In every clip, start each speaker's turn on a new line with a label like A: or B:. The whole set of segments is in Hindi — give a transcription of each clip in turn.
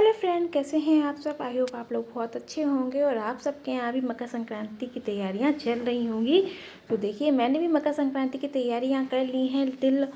A: हेलो फ्रेंड, कैसे हैं आप सब। आई होप आप लोग बहुत अच्छे होंगे और आप सबके यहाँ भी मकर संक्रांति की तैयारियां चल रही होंगी। तो देखिए, मैंने भी मकर संक्रांति की तैयारियां कर ली हैं। तिल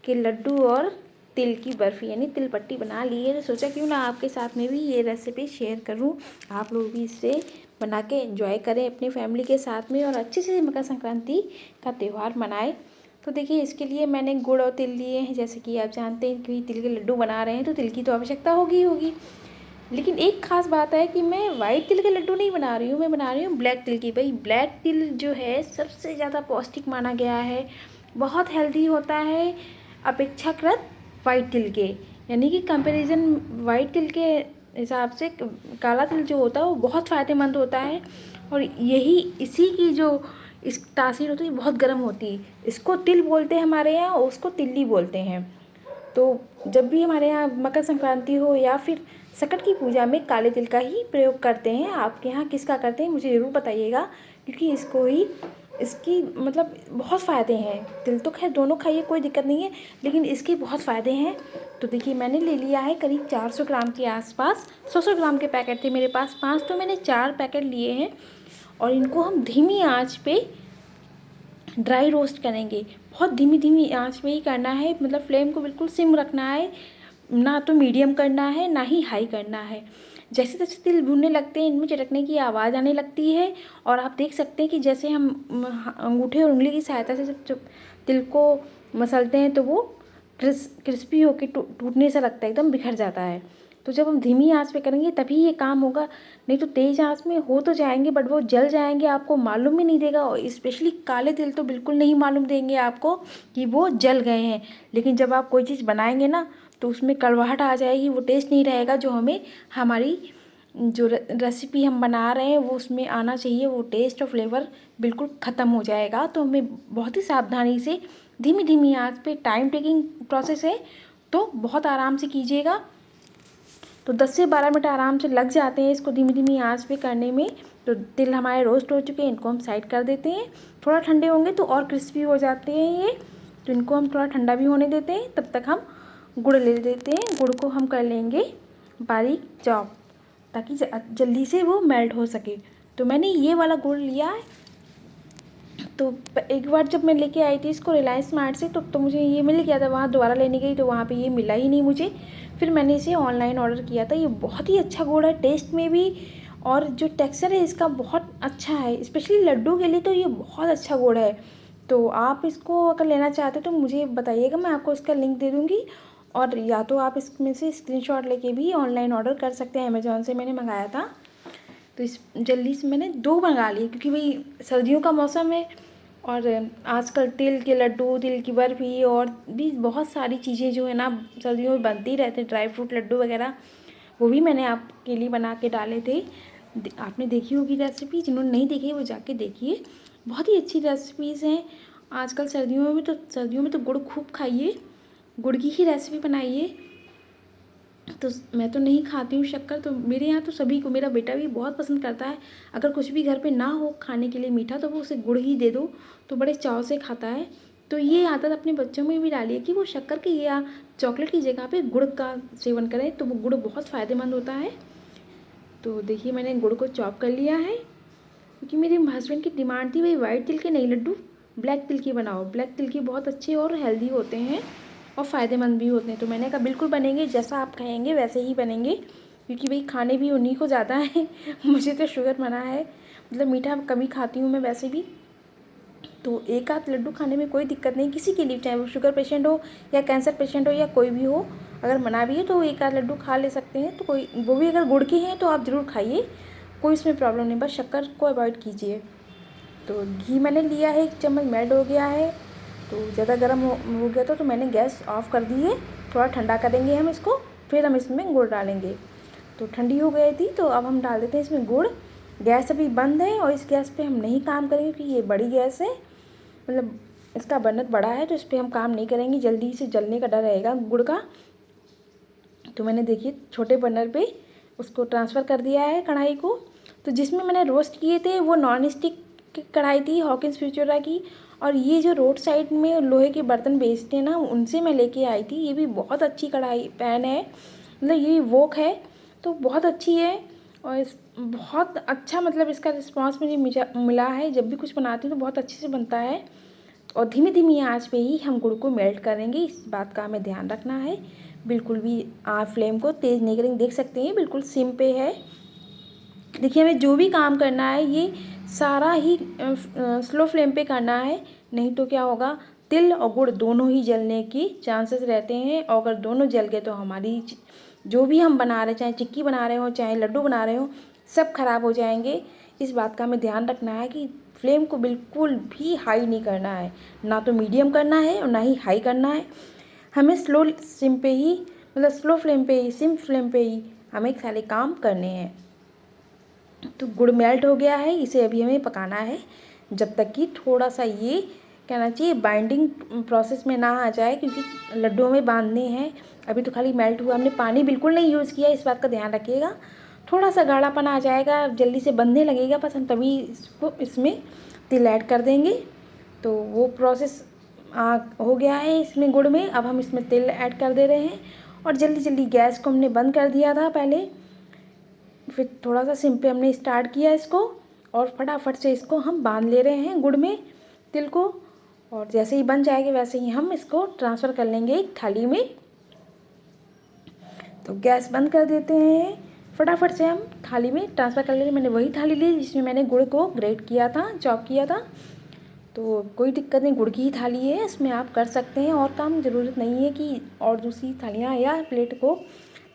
A: के लड्डू और तिल की बर्फ़ी यानी तिल पट्टी बना ली है। तो सोचा क्यों ना आपके साथ में भी ये रेसिपी शेयर करूँ, आप लोग भी इसे बना के एंजॉय करें अपनी फैमिली के साथ में और अच्छे से मकर संक्रांति का त्यौहार मनाएं। तो देखिए, इसके लिए मैंने गुड़ और तिल लिए हैं। जैसे कि आप जानते हैं कि तिल के लड्डू बना रहे हैं तो तिल की तो आवश्यकता होगी। लेकिन एक ख़ास बात है कि मैं वाइट तिल के लड्डू नहीं बना रही हूँ, मैं बना रही हूँ ब्लैक तिल की। भाई, ब्लैक तिल जो है सबसे ज़्यादा पौष्टिक माना गया है, बहुत हेल्दी होता है अपेक्षाकृत वाइट तिल के। यानी कि कंपैरिजन वाइट तिल के हिसाब से काला तिल जो होता है वो बहुत फ़ायदेमंद होता है। और यही इसी की जो इस तासीर होती है बहुत गर्म होती है। इसको तिल बोलते हैं हमारे यहाँ, और उसको तिल्ली बोलते हैं। तो जब भी हमारे यहाँ मकर संक्रांति हो या फिर सकट की पूजा में काले तिल का ही प्रयोग करते हैं। आपके यहाँ किसका करते हैं मुझे ज़रूर बताइएगा, क्योंकि इसकी मतलब बहुत फ़ायदे हैं। तिल तो खैर दोनों खाइए, कोई दिक्कत नहीं है, लेकिन इसके बहुत फ़ायदे हैं। तो देखिए, मैंने ले लिया है करीब 400 ग्राम के आसपास। 100 ग्राम के पैकेट थे मेरे पास, 5 तो मैंने 4 पैकेट लिए हैं। और इनको हम धीमी आंच पे ड्राई रोस्ट करेंगे। बहुत धीमी आंच पे ही करना है, मतलब फ्लेम को बिल्कुल सिम रखना है, ना तो मीडियम करना है ना ही हाई करना है। जैसे जैसे तिल भुनने लगते हैं इनमें चटकने की आवाज़ आने लगती है। और आप देख सकते हैं कि जैसे हम अंगूठे और उंगली की सहायता से जब तिल को मसलते हैं तो वो क्रिस्पी होकर टूटने से लगता है, एकदम बिखर जाता है। तो जब हम धीमी आंच पे करेंगे तभी ये काम होगा, नहीं तो तेज़ आंच में हो तो जाएंगे बट वो जल जाएंगे, आपको मालूम ही नहीं देगा। और स्पेशली काले तिल तो बिल्कुल नहीं मालूम देंगे आपको कि वो जल गए हैं। लेकिन जब आप कोई चीज़ बनाएंगे ना तो उसमें कड़वाहट आ जाएगी, वो टेस्ट नहीं रहेगा जो हमें हमारी जो रेसिपी हम बना रहे हैं वो उसमें आना चाहिए। वो टेस्ट और फ्लेवर बिल्कुल ख़त्म हो जाएगा। तो हमें बहुत ही सावधानी से धीमी आंच पे, टाइम टेकिंग प्रोसेस है तो बहुत आराम से कीजिएगा। तो 10 से 12 मिनट आराम से लग जाते हैं इसको धीमी आंच पे करने में। तो तिल हमारे रोस्ट हो चुके हैं, इनको हम साइड कर देते हैं। थोड़ा ठंडे होंगे तो और क्रिस्पी हो जाते हैं ये, तो इनको हम थोड़ा ठंडा भी होने देते हैं। तब तक हम गुड़ ले लेते हैं। गुड़ को हम कर लेंगे बारीक चॉप, ताकि जल्दी से वो मेल्ट हो सके। तो मैंने ये वाला गुड़ लिया है। तो एक बार जब मैं लेके आई थी इसको रिलायंस स्मार्ट से तो मुझे ये मिल गया था। वहाँ दोबारा लेने गई तो वहाँ पे ये मिला ही नहीं मुझे। फिर मैंने इसे ऑनलाइन ऑर्डर किया था। ये बहुत ही अच्छा गुड़ है टेस्ट में भी, और जो टेक्सचर है इसका बहुत अच्छा है। स्पेशली लड्डू के लिए तो ये बहुत अच्छा गुड़ है। तो आप इसको अगर लेना चाहते हो तो मुझे बताइएगा, मैं आपको इसका लिंक दे दूँगी। और या तो आप इसमें से स्क्रीनशॉट लेके भी ऑनलाइन ऑर्डर कर सकते हैं। अमेज़ॉन से मैंने मंगाया था। तो इस जल्दी से मैंने 2 मंगा लिए, क्योंकि भाई सर्दियों का मौसम है और आजकल तिल के लड्डू, तिल की बर्फ़ी और भी बहुत सारी चीज़ें जो है ना सर्दियों में बनती रहते हैं, ड्राई फ्रूट लड्डू वगैरह, वो भी मैंने आपके लिए बना के डाले थे। आपने देखी होगी रेसिपी, जिन्होंने नहीं देखी वो जाके देखिए, बहुत ही अच्छी रेसिपीज़ हैं। आजकल सर्दियों में तो गुड़ खूब खाइए, गुड़ की ही रेसिपी बनाइए। तो मैं तो नहीं खाती हूँ शक्कर, तो मेरे यहाँ तो सभी को, मेरा बेटा भी बहुत पसंद करता है। अगर कुछ भी घर पे ना हो खाने के लिए मीठा तो वो उसे गुड़ ही दे दो तो बड़े चाव से खाता है। तो ये आदत अपने बच्चों में भी डालिए कि वो शक्कर की या चॉकलेट की जगह पे गुड़ का सेवन करें, तो वो गुड़ बहुत फ़ायदेमंद होता है। तो देखिए, मैंने गुड़ को चॉप कर लिया है, क्योंकि मेरे हस्बैंड की डिमांड थी भाई वाइट तिल के नहीं लड्डू, ब्लैक तिल की बनाओ। ब्लैक तिल की बहुत अच्छे और हेल्दी होते हैं और फ़ायदेमंद भी होते हैं। तो मैंने कहा बिल्कुल बनेंगे, जैसा आप कहेंगे वैसे ही बनेंगे, क्योंकि भाई खाने भी उन्हीं को ज़्यादा है मुझे तो शुगर मना है, मतलब मीठा कम ही खाती हूँ मैं वैसे भी। तो एक आध लड्डू खाने में कोई दिक्कत नहीं किसी के लिए, चाहे वो शुगर पेशेंट हो या कैंसर पेशेंट हो या कोई भी हो। अगर मना भी है तो एक आध लड्डू खा ले सकते हैं, तो कोई वो भी अगर गुड़ के हैं तो आप ज़रूर खाइए, कोई इसमें प्रॉब्लम नहीं, बस शक्कर को अवॉइड कीजिए। तो घी मैंने लिया है, 1 चम्मच मेल्ट हो गया है। तो ज़्यादा गर्म हो गया तो मैंने गैस ऑफ़ कर दी है। थोड़ा ठंडा करेंगे हम इसको, फिर हम इसमें गुड़ डालेंगे। तो ठंडी हो गई थी तो अब हम डाल देते हैं इसमें गुड़। गैस अभी बंद है और इस गैस पे हम नहीं काम करेंगे, क्योंकि ये बड़ी गैस है, मतलब इसका बर्नर बड़ा है, तो इस पर हम काम नहीं करेंगे, जल्दी से जलने का डर रहेगा गुड़ का। तो मैंने देखिए छोटे बर्नर पे उसको ट्रांसफ़र कर दिया है कढ़ाई को। तो जिसमें मैंने रोस्ट किए थे वो नॉन स्टिक की कढ़ाई थी, हॉकिंस फ्यूचरा की। और ये जो रोड साइड में लोहे के बर्तन बेचते हैं ना, उनसे मैं लेके आई थी। ये भी बहुत अच्छी कढ़ाई पैन है, मतलब ये वोक है, तो बहुत अच्छी है और बहुत अच्छा मतलब इसका रिस्पांस मुझे मिला है। जब भी कुछ बनाती हूँ तो बहुत अच्छे से बनता है। और धीमी धीमी आंच पे ही हम गुड़ को मेल्ट करेंगे, इस बात का हमें ध्यान रखना है। बिल्कुल भी फ्लेम को तेज़ नहीं करेंगे, देख सकते हैं बिल्कुल सिम पे है। देखिए हमें जो भी काम करना है ये सारा ही स्लो फ्लेम पे करना है, नहीं तो क्या होगा, तिल और गुड़ दोनों ही जलने की चांसेस रहते हैं। और अगर दोनों जल गए तो हमारी जो भी हम बना रहे हैं, चाहे चिक्की बना रहे हो चाहे लड्डू बना रहे हो, सब खराब हो जाएंगे। इस बात का हमें ध्यान रखना है कि फ्लेम को बिल्कुल भी हाई नहीं करना है, ना तो मीडियम करना है और ना ही हाई करना है। हमें स्लो सिम पे ही मतलब स्लो फ्लेम पे ही, सिम फ्लेम पे ही हमें सारे काम करने हैं। तो गुड़ मेल्ट हो गया है, इसे अभी हमें पकाना है जब तक कि थोड़ा सा ये कहना चाहिए बाइंडिंग प्रोसेस में ना आ जाए, क्योंकि लड्डू में बांधने हैं। अभी तो खाली मेल्ट हुआ, हमने पानी बिल्कुल नहीं यूज़ किया, इस बात का ध्यान रखिएगा। थोड़ा सा गाढ़ापन आ जाएगा, जल्दी से बंधने लगेगा बस, हम तभी इसको इसमें तिल ऐड कर देंगे। तो वो प्रोसेस हो गया है इसमें गुड़ में। अब हम इसमें तिल ऐड कर दे रहे हैं और जल्दी जल्दी गैस को हमने बंद कर दिया था पहले, फिर थोड़ा सा सिम पे हमने स्टार्ट किया इसको और फटाफट से इसको हम बांध ले रहे हैं गुड़ में तिल को। और जैसे ही बन जाएगी वैसे ही हम इसको ट्रांसफ़र कर लेंगे एक थाली में। तो गैस बंद कर देते हैं, फटाफट से हम थाली में ट्रांसफ़र कर लेंगे। मैंने वही थाली ली जिसमें मैंने गुड़ को ग्रेट किया था, चॉप किया था। तो कोई दिक्कत नहीं, गुड़ की ही थाली है, इसमें आप कर सकते हैं और काम। ज़रूरत नहीं है कि और दूसरी थालियाँ या प्लेट को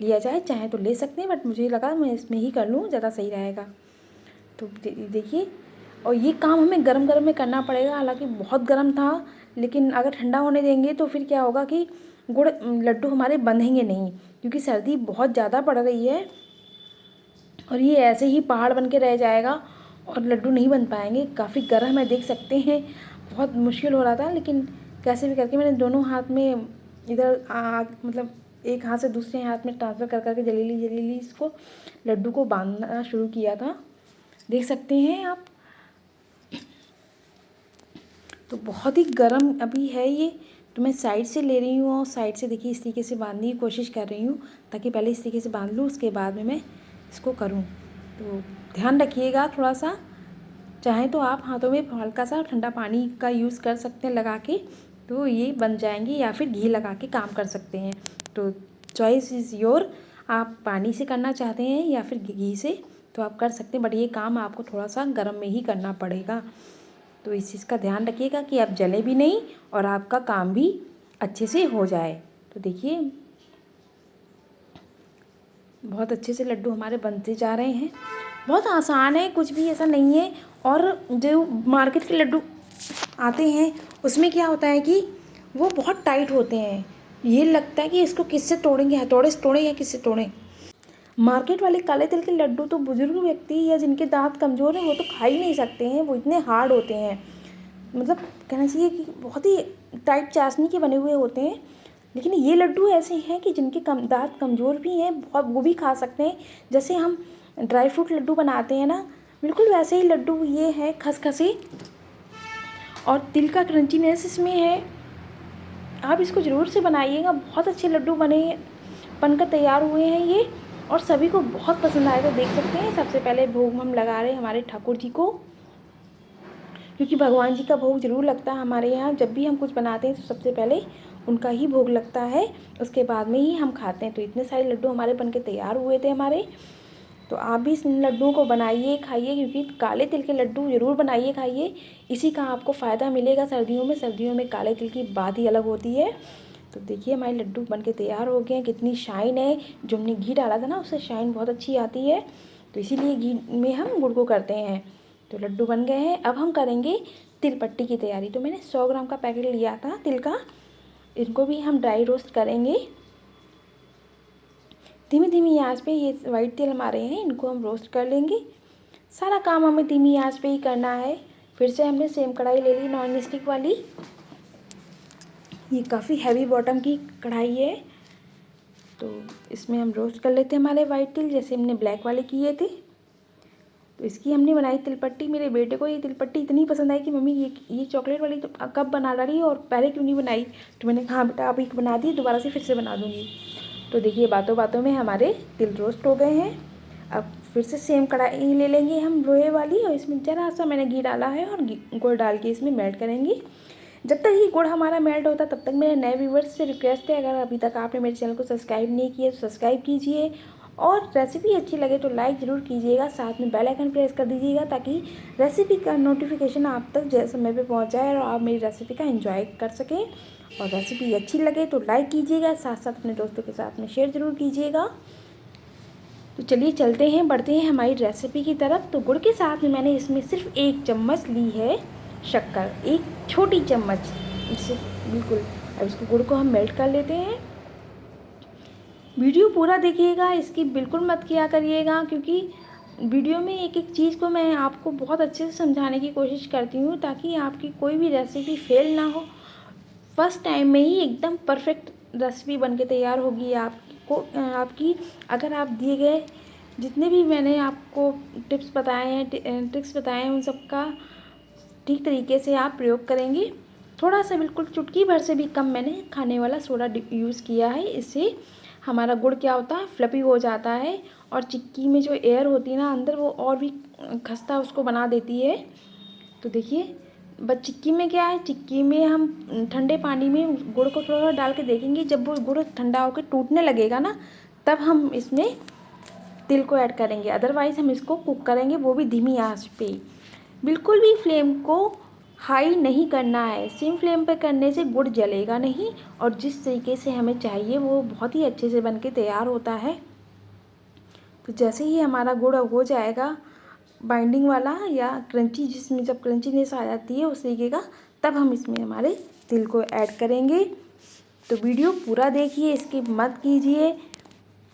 A: लिया जाए, चाहे तो ले सकते हैं, बट मुझे लगा मैं इसमें ही कर लूँ, ज़्यादा सही रहेगा। तो देखिए, और ये काम हमें गरम गरम में करना पड़ेगा। हालांकि बहुत गर्म था, लेकिन अगर ठंडा होने देंगे तो फिर क्या होगा कि गुड़ लड्डू हमारे बंधेंगे नहीं, क्योंकि सर्दी बहुत ज़्यादा पड़ रही है और ये ऐसे ही पहाड़ बन के रह जाएगा और लड्डू नहीं बन पाएंगे। काफ़ी गर्म है, देख सकते हैं, बहुत मुश्किल हो रहा था, लेकिन कैसे भी करके मैंने दोनों हाथ में इधर मतलब एक हाथ से दूसरे हाथ में ट्रांसफ़र कर करके जलीली इसको लड्डू को बांधना शुरू किया था, देख सकते हैं आप। तो बहुत ही गर्म अभी है ये, तो मैं साइड से ले रही हूँ और साइड से देखिए इस तरीके से बांधने की कोशिश कर रही हूँ, ताकि पहले इस तरीके से बांध लूँ, उसके बाद में मैं इसको करूँ। तो ध्यान रखिएगा थोड़ा सा, चाहे तो आप हाथों में हल्का सा ठंडा पानी का यूज़ कर सकते हैं लगा के, तो ये बन जाएंगे, या फिर घी लगा के काम कर सकते हैं। तो चॉइस इज़ योर, आप पानी से करना चाहते हैं या फिर घी से तो आप कर सकते हैं, बट ये काम आपको थोड़ा सा गर्म में ही करना पड़ेगा। तो इस चीज़ का ध्यान रखिएगा कि आप जले भी नहीं और आपका काम भी अच्छे से हो जाए। तो देखिए बहुत अच्छे से लड्डू हमारे बनते जा रहे हैं, बहुत आसान है, कुछ भी ऐसा नहीं है। और जो मार्केट के लड्डू आते हैं उसमें क्या होता है कि वो बहुत टाइट होते हैं, ये लगता है कि इसको किससे तोड़ेंगे, हथौड़े से तोड़ें या किससे तोड़ें। मार्केट वाले काले तिल के लड्डू तो बुजुर्ग व्यक्ति या जिनके दांत कमज़ोर हैं वो तो खा ही नहीं सकते हैं, वो इतने हार्ड होते हैं, मतलब कहना चाहिए कि बहुत ही टाइट चाशनी के बने हुए होते हैं। लेकिन ये लड्डू ऐसे हैं कि जिनके दांत कमज़ोर भी हैं बहुत, वो भी खा सकते हैं। जैसे हम ड्राई फ्रूट लड्डू बनाते हैं ना, बिल्कुल वैसे ही लड्डू ये है, खसखसी और तिल का क्रंचीनेस इसमें है। आप इसको ज़रूर से बनाइएगा, बहुत अच्छे लड्डू बनकर तैयार हुए हैं ये, और सभी को बहुत पसंद आएगा। देख सकते हैं सबसे पहले भोग हम लगा रहे हैं हमारे ठाकुर जी को, क्योंकि भगवान जी का भोग ज़रूर लगता है हमारे यहाँ। जब भी हम कुछ बनाते हैं तो सबसे पहले उनका ही भोग लगता है, उसके बाद में ही हम खाते हैं। तो इतने सारे लड्डू हमारे बनके तैयार हुए थे हमारे। तो आप भी इस लड्डुओं को बनाइए, खाइए, क्योंकि काले तिल के लड्डू ज़रूर बनाइए, खाइए, इसी का आपको फ़ायदा मिलेगा सर्दियों में। सर्दियों में काले तिल की बात ही अलग होती है। तो देखिए हमारे लड्डू बनके तैयार हो गए हैं, कितनी शाइन है, जो हमने घी डाला था ना उससे शाइन बहुत अच्छी आती है, तो इसीलिए घी में हम गुड़ को करते हैं। तो लड्डू बन गए हैं, अब हम करेंगे तिल पट्टी की तैयारी। तो मैंने 100 ग्राम का पैकेट लिया था तिल का, इनको भी हम ड्राई रोस्ट करेंगे। धीमी धीमी आंच पे ये वाइट तिल हमारे हैं, इनको हम रोस्ट कर लेंगे। सारा काम हमें धीमी आंच पे ही करना है। फिर से हमने सेम कढ़ाई ले ली, नॉन स्टिक वाली, ये काफ़ी हैवी बॉटम की कढ़ाई है। तो इसमें हम रोस्ट कर लेते हैं हमारे वाइट तिल, जैसे हमने ब्लैक वाले किए थे। तो इसकी हमने बनाई तिलपट्टी। मेरे बेटे को ये तिलपट्टी इतनी पसंद आई कि मम्मी ये चॉकलेट वाली तो कब बना डाली और पहले क्यों नहीं बनाई। तो मैंने कहा बेटा अब एक बना दी, दोबारा से फिर से बना दूँगी। तो देखिए बातों बातों में हमारे तिल रोस्ट हो गए हैं। अब फिर से सेम कढ़ाई ले लेंगे हम लोहे वाली, और इसमें ज़रा सा मैंने घी डाला है और गुड़ डाल के इसमें मेल्ट करेंगे। जब तक ये गुड़ हमारा मेल्ट होता है तब तक मेरे नए व्यूवर्स से रिक्वेस्ट है, अगर अभी तक आपने मेरे चैनल को सब्सक्राइब नहीं किया तो सब्सक्राइब कीजिए, और रेसिपी अच्छी लगे तो लाइक ज़रूर कीजिएगा, साथ में बेल आइकन प्रेस कर दीजिएगा ताकि रेसिपी का नोटिफिकेशन आप तक समय पे पहुंच जाए और आप मेरी रेसिपी का एंजॉय कर सकें। और रेसिपी अच्छी लगे तो लाइक कीजिएगा, साथ साथ अपने दोस्तों के साथ में शेयर ज़रूर कीजिएगा। तो चलिए चलते हैं, बढ़ते हैं हमारी रेसिपी की तरफ। तो गुड़ के साथ में मैंने इसमें सिर्फ 1 चम्मच ली है शक्कर, 1 छोटी चम्मच, इससे बिल्कुल। अब इसको गुड़ को हम मेल्ट कर लेते हैं। वीडियो पूरा देखिएगा, इसकी बिल्कुल मत किया करिएगा, क्योंकि वीडियो में एक एक चीज़ को मैं आपको बहुत अच्छे से समझाने की कोशिश करती हूँ ताकि आपकी कोई भी रेसिपी फेल ना हो। फर्स्ट टाइम में ही एकदम परफेक्ट रेसिपी बन के तैयार होगी आपकी। अगर आप दिए गए जितने भी मैंने आपको टिप्स बताए हैं, ट्रिक्स बताए हैं, उन सब का ठीक तरीके से आप प्रयोग करेंगे। थोड़ा सा बिल्कुल चुटकी भर से भी कम मैंने खाने वाला सोडा यूज़ किया है। इससे हमारा गुड़ क्या होता है, फ्लफी हो जाता है, और चिक्की में जो एयर होती है ना अंदर, वो और भी खस्ता उसको बना देती है। तो देखिए बस चिक्की में क्या है, चिक्की में हम ठंडे पानी में गुड़ को थोड़ा थोड़ा डाल के देखेंगे। जब वो गुड़ ठंडा होकर टूटने लगेगा ना, तब हम इसमें तिल को ऐड करेंगे। अदरवाइज़ हम इसको कुक करेंगे, वो भी धीमी आंच पे। बिल्कुल भी फ्लेम को हाई नहीं करना है, सिम फ्लेम पे करने से गुड़ जलेगा नहीं, और जिस तरीके से हमें चाहिए वो बहुत ही अच्छे से बन के तैयार होता है। तो जैसे ही हमारा गुड़ हो जाएगा बाइंडिंग वाला या क्रंची, जिसमें जब क्रंचीनेस आ जाती है उस तरीके का, तब हम इसमें हमारे तिल को ऐड करेंगे। तो वीडियो पूरा देखिए, स्किप मत कीजिए।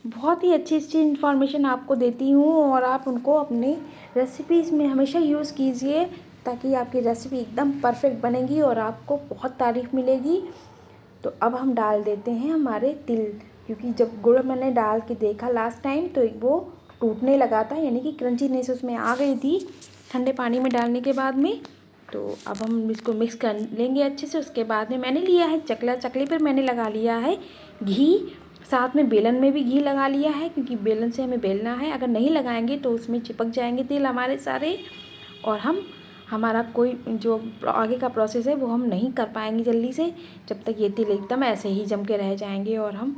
A: बहुत ही अच्छी अच्छी इन्फॉर्मेशन आपको देती हूँ, और आप उनको अपने रेसिपीज़ में हमेशा यूज़ कीजिए ताकि आपकी रेसिपी एकदम परफेक्ट बनेगी और आपको बहुत तारीफ़ मिलेगी। तो अब हम डाल देते हैं हमारे तिल, क्योंकि जब गुड़ मैंने डाल के देखा लास्ट टाइम तो वो टूटने लगा था, यानी कि क्रंचीनेस उसमें आ गई थी ठंडे पानी में डालने के बाद में। तो अब हम इसको मिक्स कर लेंगे अच्छे से। उसके बाद में मैंने लिया है चकला, चकले पर मैंने लगा लिया है घी, साथ में बेलन में भी घी लगा लिया है, क्योंकि बेलन से हमें बेलना है। अगर नहीं लगाएंगे तो उसमें चिपक जाएंगे तिल हमारे सारे, और हमारा कोई जो आगे का प्रोसेस है वो हम नहीं कर पाएंगे जल्दी से, जब तक ये तिल एकदम ऐसे ही जम के रह जाएंगे और हम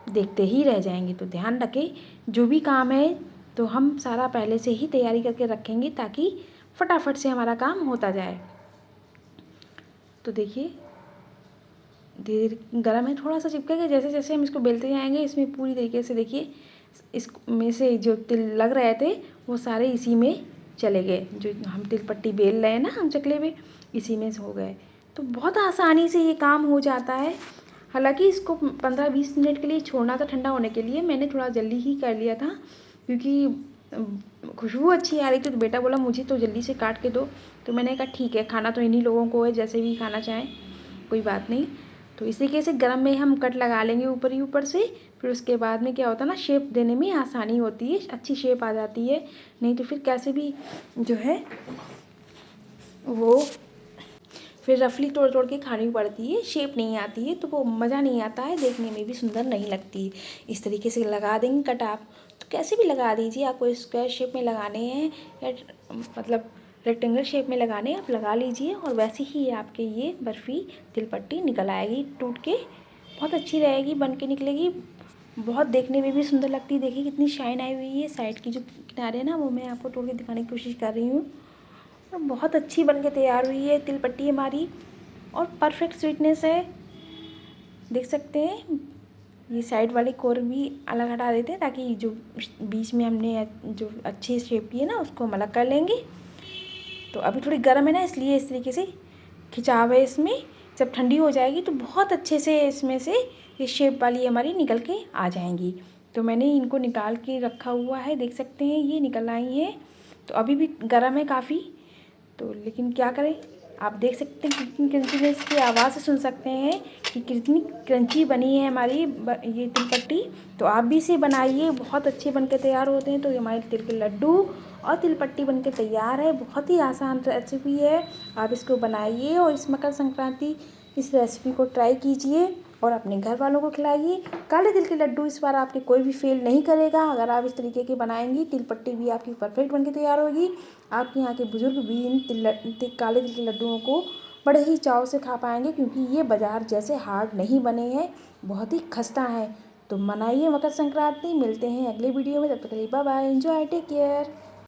A: देखते ही रह जाएंगे। तो ध्यान रखें, जो भी काम है तो हम सारा पहले से ही तैयारी करके रखेंगे ताकि फटाफट से हमारा काम होता जाए। तो देखिए धीरे धीरे गर्म है, थोड़ा सा चिपकेगा। जैसे जैसे हम इसको बेलते जाएंगे इसमें पूरी तरीके से देखिए इसमें से जो तिल लग रहे थे वो सारे इसी में चले गए। जो हम तिल पट्टी बेल रहे हैं ना हम चकले में, इसी में हो गए। तो बहुत आसानी से ये काम हो जाता है। हालांकि इसको 15-20 मिनट के लिए छोड़ना था ठंडा होने के लिए, मैंने थोड़ा जल्दी ही कर लिया था क्योंकि खुशबू अच्छी आ रही थी। तो बेटा बोला मुझे तो जल्दी से काट के दो, तो मैंने कहा ठीक है, खाना तो इन्हीं लोगों को है, जैसे भी खाना चाहें कोई बात नहीं। तो इसी तरीके से गरम में हम कट लगा लेंगे ऊपर ही ऊपर से। फिर उसके बाद में क्या होता है ना, शेप देने में आसानी होती है, अच्छी शेप आ जाती है। नहीं तो फिर कैसे भी जो है वो फिर रफली तोड़ तोड़ के खानी पड़ती है, शेप नहीं आती है, तो वो मज़ा नहीं आता है, देखने में भी सुंदर नहीं लगती। इस तरीके से लगा देंगे कट आप, तो कैसे भी लगा दीजिए। आपको स्क्वायर शेप में लगाने हैं या मतलब रेक्टेंगल शेप में लगाने आप लगा लीजिए, और वैसे ही आपके ये बर्फ़ी तिल पट्टी निकल आएगी टूट के, बहुत अच्छी रहेगी, बन के निकलेगी, बहुत देखने में भी सुंदर लगती है। देखिए कितनी शाइन आई हुई है, साइड की जो किनारे हैं ना वो मैं आपको तोड़ के दिखाने की कोशिश कर रही हूँ, और बहुत अच्छी बन के तैयार हुई है तिल पट्टी हमारी, और परफेक्ट स्वीटनेस है। देख सकते हैं ये साइड वाले कोर भी अलग हटा देते हैं ताकि जो बीच में हमने जो अच्छी शेप की है ना उसको हम अलग कर लेंगे। तो अभी थोड़ी गर्म है ना, इसलिए इस तरीके से खिंचाव है इसमें। जब ठंडी हो जाएगी तो बहुत अच्छे से इसमें से ये शेप वाली हमारी निकल के आ जाएंगी। तो मैंने इनको निकाल के रखा हुआ है, देख सकते हैं ये निकल आई हैं। तो अभी भी गर्म है काफ़ी, तो लेकिन क्या करें, आप देख सकते हैं कितनी क्रंचीनेस की आवाज़ से सुन सकते हैं कि कितनी क्रंची बनी है हमारी ये तिल पट्टी। तो आप भी इसे बनाइए, बहुत अच्छे बन के तैयार होते हैं। तो हमारे तिल के लड्डू और तिल पट्टी बन के तैयार है, बहुत ही आसान रेसिपी है। आप इसको बनाइए और इस मकर संक्रांति इस रेसिपी को ट्राई कीजिए। और अपने घर वालों को खिलाइए। काले तिल के लड्डू इस बार आपके कोई भी फेल नहीं करेगा। अगर आप इस तरीके के बनाएंगी, तिल पट्टी भी आपकी परफेक्ट बनके तैयार होगी। आपके यहाँ के बुजुर्ग भी इन काले तिल के लड्डुओं को बड़े ही चाव से खा पाएंगे, क्योंकि ये बाजार जैसे हार्ड नहीं बने हैं, बहुत ही खस्ता है। तो मनाइए मकर संक्रांति। मिलते हैं अगले वीडियो में, तब तक के लिए bye bye, enjoy, take care.